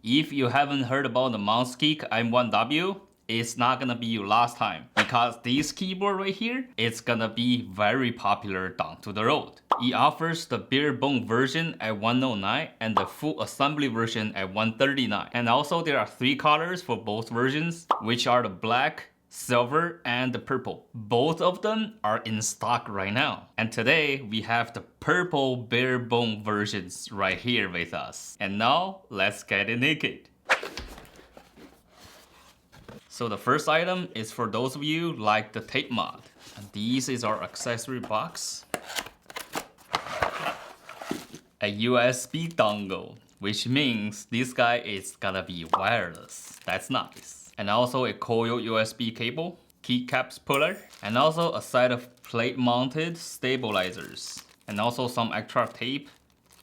if you haven't heard about the MonsGeek M1W, it's not gonna be your last time, because this keyboard right here, it's gonna be very popular down to the road. It offers the barebone version at 109 and the full assembly version at 139. And also there are 3 colors for both versions, which are the black, silver, and the purple. Both of them are in stock right now. And today we have the purple barebone versions right here with us. And now let's get it naked. So the first item is for those of you like the tape mod. And this is our accessory box. A USB dongle, which means this guy is gonna be wireless. That's nice. And also a coil USB cable, keycaps puller, and also a set of plate mounted stabilizers, and also some extra tape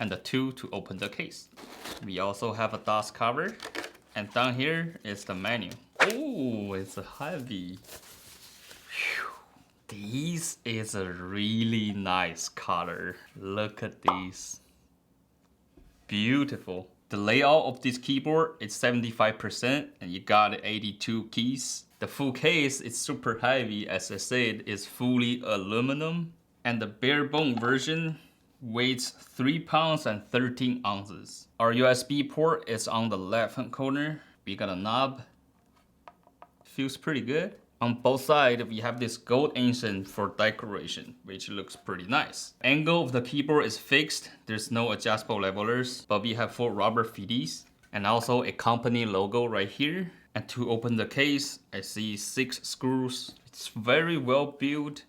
and the tool to open the case. We also have a dust cover, and down here is the menu. Oh, it's heavy. Whew. This is a really nice color. Look at this. Beautiful. The layout of this keyboard is 75% and you got 82 keys. The full case is super heavy, as I said, it's fully aluminum. And the barebone version weighs 3 pounds and 13 ounces. Our USB port is on the left hand corner. We got a knob. Feels pretty good. On both sides, we have this gold accent for decoration, which looks pretty nice. Angle of the keyboard is fixed. There's no adjustable levelers, but we have 4 rubber feeties and also a company logo right here. And to open the case, I see 6 screws. It's very well built.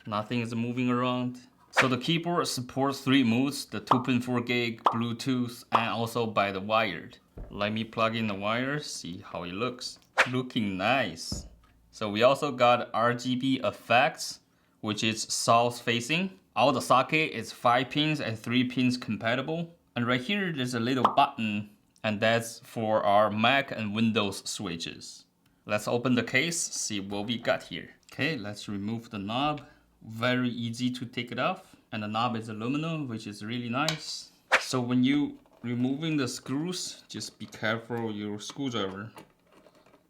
Nothing is moving around. So the keyboard supports 3 modes, the 2.4 gig, Bluetooth, and also by the wired. Let me plug in the wire, see how it looks. Looking nice. So we also got RGB effects, which is south facing. All the socket is 5 pins and 3 pins compatible. And right here, there's a little button, and that's for our Mac and Windows switches. Let's open the case, see what we got here. Okay, let's remove the knob. Very easy to take it off. And the knob is aluminum, which is really nice. So when you removing the screws, just be careful with your screwdriver.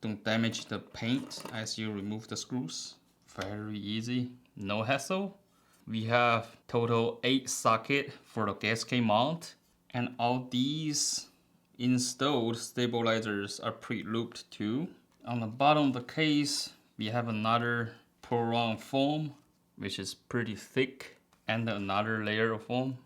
Don't damage the paint as you remove the screws. Very easy, no hassle. We have total 8 sockets for the gasket mount, and all these installed stabilizers are pre-looped too. On the bottom of the case, we have another pour-on foam, which is pretty thick, and another layer of foam.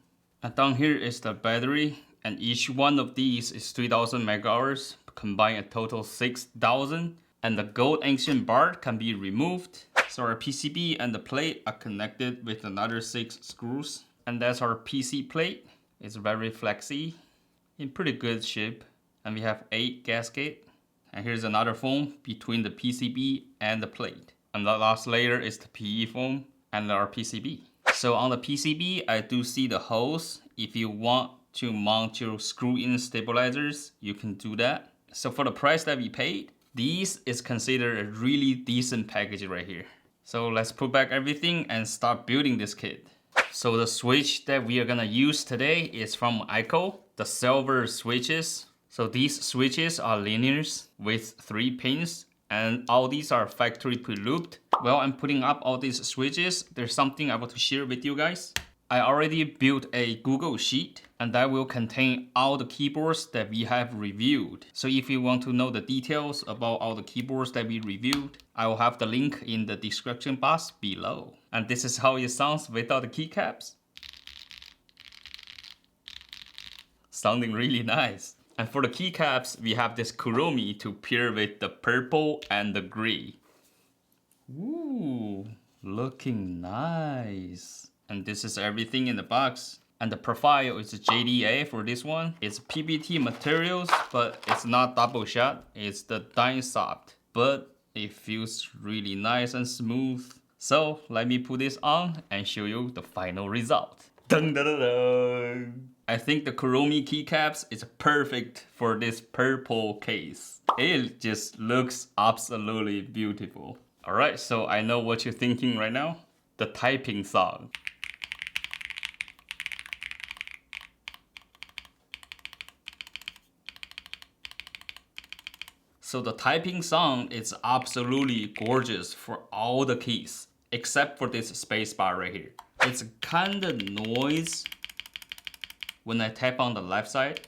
And down here is the battery, and each one of these is 3000 mAh. Combine a total 6,000, and the gold ancient bar can be removed. So our PCB and the plate are connected with another 6 screws, and that's our PC plate. It's very flexy, in pretty good shape, and we have 8 gaskets. And here's another foam between the PCB and the plate, and the last layer is the PE foam and our PCB. So on the PCB, I do see the holes. If you want to mount your screw-in stabilizers, you can do that. So for the price that we paid, this is considered a really decent package right here. So let's put back everything and start building this kit. So the switch that we are gonna use today is from ICO, the silver switches. So these switches are linears with 3 pins, and all these are factory pre-looped. While I'm putting up all these switches, there's something I want to share with you guys. I already built a Google Sheet, and that will contain all the keyboards that we have reviewed. So if you want to know the details about all the keyboards that we reviewed, I will have the link in the description box below. And this is how it sounds without the keycaps. Sounding really nice. And for the keycaps, we have this Kuromi to pair with the purple and the gray. Ooh, looking nice. And this is everything in the box. And the profile is a JDA for this one. It's PBT materials, but it's not double shot. It's the Dynesoft, but it feels really nice and smooth. So let me put this on and show you the final result. Dun, dun, dun, dun. I think the Kuromi keycaps is perfect for this purple case. It just looks absolutely beautiful. Alright, so I know what you're thinking right now. The typing song. So the typing sound is absolutely gorgeous for all the keys, except for this spacebar right here. It's kind of noise when I tap on the left side.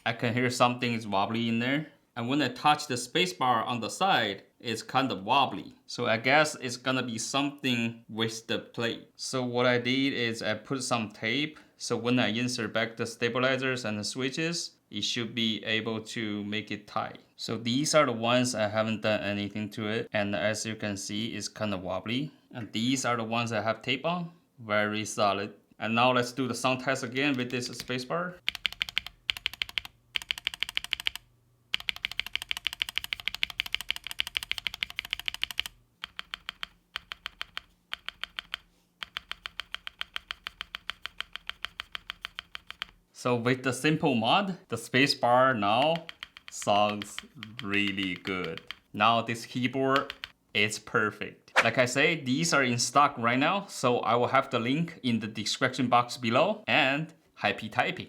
I can hear something is wobbly in there. And when I touch the spacebar on the side, it's kind of wobbly. So I guess it's gonna be something with the plate. So what I did is I put some tape. So when I insert back the stabilizers and the switches, it should be able to make it tight. So these are the ones I haven't done anything to it. And as you can see, it's kind of wobbly. And these are the ones I have tape on. Very solid. And now let's do the sound test again with this spacebar. So with the simple mod, the spacebar now sounds really good. Now this keyboard is perfect. Like I say, these are in stock right now, so I will have the link in the description box below, and happy typing.